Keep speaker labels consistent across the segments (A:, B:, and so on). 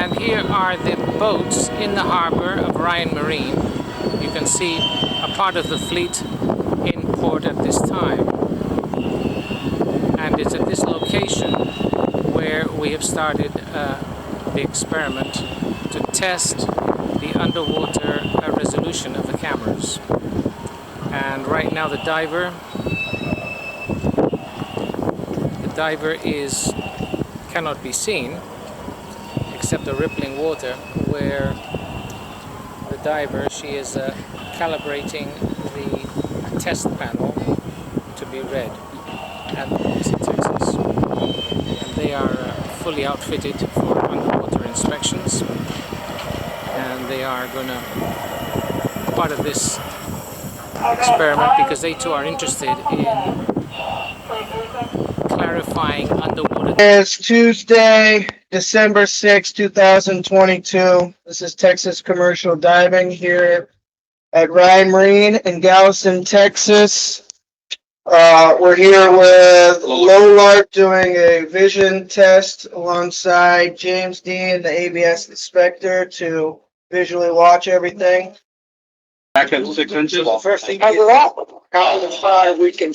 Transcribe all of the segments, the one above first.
A: And here are the boats in the harbor of Ryan Marine. You can see a part of the fleet in port at this time. And it's at this location where we have started the experiment to test the underwater resolution of the cameras. And right now the diver cannot be seen except the rippling water, where the diver, she is calibrating the test panel to be read at the base in Texas. And they are fully outfitted for underwater inspections, and they are going to part of this experiment because they too are interested in clarifying underwater.
B: It's Tuesday, December 6, 2022. This is Texas Commercial Diving here at Ryan Marine in Galveston, Texas. We're here with Lolaark doing a vision test alongside James Dean, the ABS inspector, to visually watch everything.
C: Back at 6 inches.
B: Well, first thing is count of 5, we can.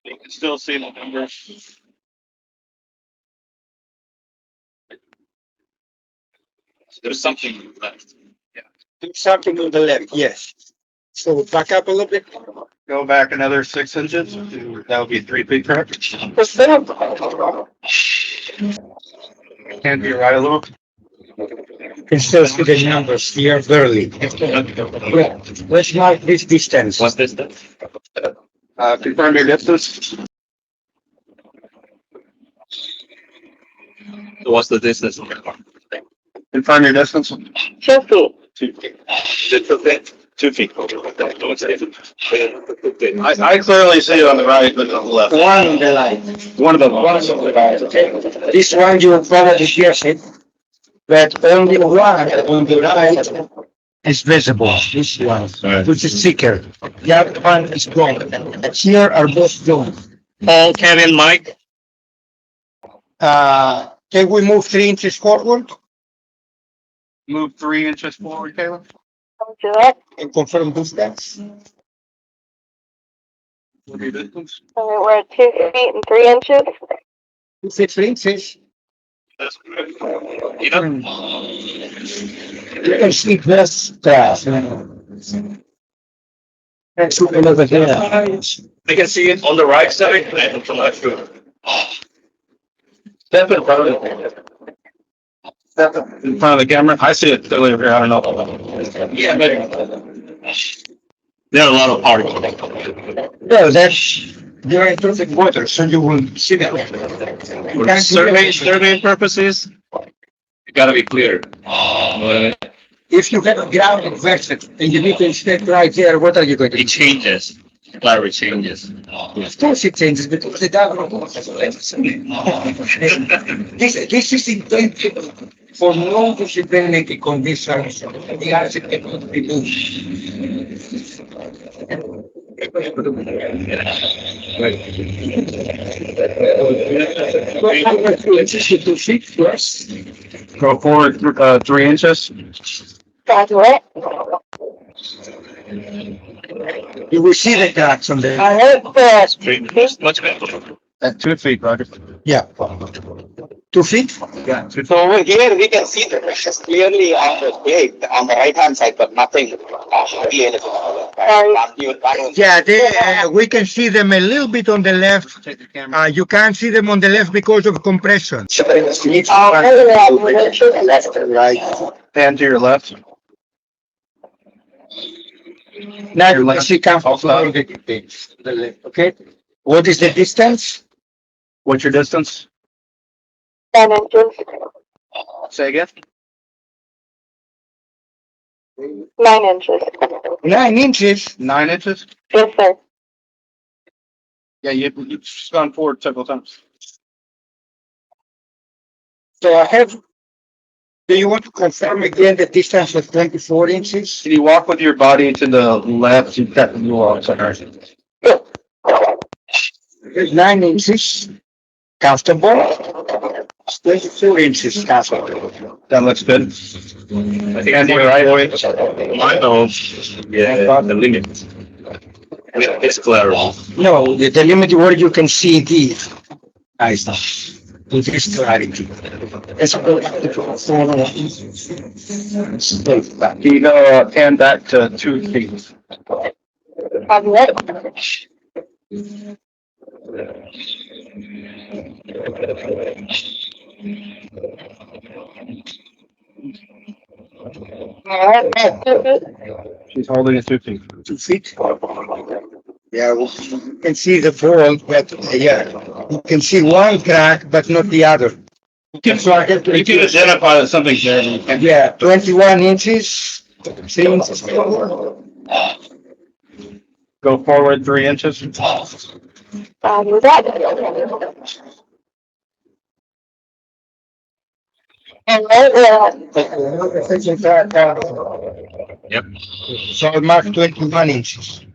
C: You can still see the numbers. There's something left. Yeah.
B: There's something on the left, yes. So back up a little bit.
C: Go back another 6 inches. That would be 3 feet, correct? Can't be right a little.
B: You can still see the numbers here barely. Let's mark this distance.
C: What's distance? Confirm your distance. What's the distance? Confirm your distance.
D: 2 feet.
C: 2 feet. 2 feet. I clearly see it on the right, but on the left.
B: One on the right.
C: One of them.
B: Okay. This one you will probably guess it, but only one on the right is visible. This one, which is thicker. The other one is gone. Here are both gone.
C: Paul, Kevin, Mike.
B: Can we move 3 inches forward
C: Move 3 inches forward, Caleb.
D: Do it.
B: and confirm distance?
C: What are your distance?
D: We're at 2 feet and 3 inches.
B: 2 feet 3 inches.
C: That's good. You know?
B: You can see this fast. That's over here.
C: I can see it on the right side and from left side. Step in front of it. Step in front of the camera. I see it clearly over here. I don't know. Yeah, but there are a lot of particles.
B: No, that's you're in perfect water, so you will see that.
C: For survey purposes, you gotta be clear.
B: If you have a ground vessel and you need to inspect right there, what are you going to do?
C: It changes. Clarity changes.
B: Of course it changes because the diver this is invented for no visibility conditions. The answer cannot be moved.
C: Go forward 3 inches.
D: Do it.
B: You will see the cracks on there.
D: I hope that.
C: Much better. At 2 feet, Roger.
B: Yeah. 2 feet?
C: Yeah.
E: So over here, we can see the pressures clearly on the plate on the right-hand side, but nothing.
B: Yeah, we can see them a little bit on the left. You can't see them on the left because of compression.
E: Right.
C: Hand to your left.
B: Now you can see comfortable on the left. Okay. What is the distance?
C: What's your distance?
D: 10 inches.
C: Say again.
D: 9 inches.
B: 9 inches.
C: 9 inches?
D: Yes, sir.
C: Yeah, you've gone forward several times.
B: So I have. Do you want to confirm again the distance of 24 inches?
C: Can you walk with your body to the left? You've got the new outside.
B: 9 inches. Comfortable.
E: 22 inches.
C: That looks good. I think I'm doing right away. My nose, yeah, the limit. It's clear.
E: No, the limit where you can see the eyes. With this clarity. It's
C: You know, hand back to 2 feet. She's holding it 2 feet.
E: 2 feet. Yeah, well, you can see the ball, but yeah, you can see one crack, but not the other.
C: You can identify that something's there.
E: Yeah, 21 inches. 3 inches.
C: Go forward 3 inches.
E: Yep. So I marked 21 inches.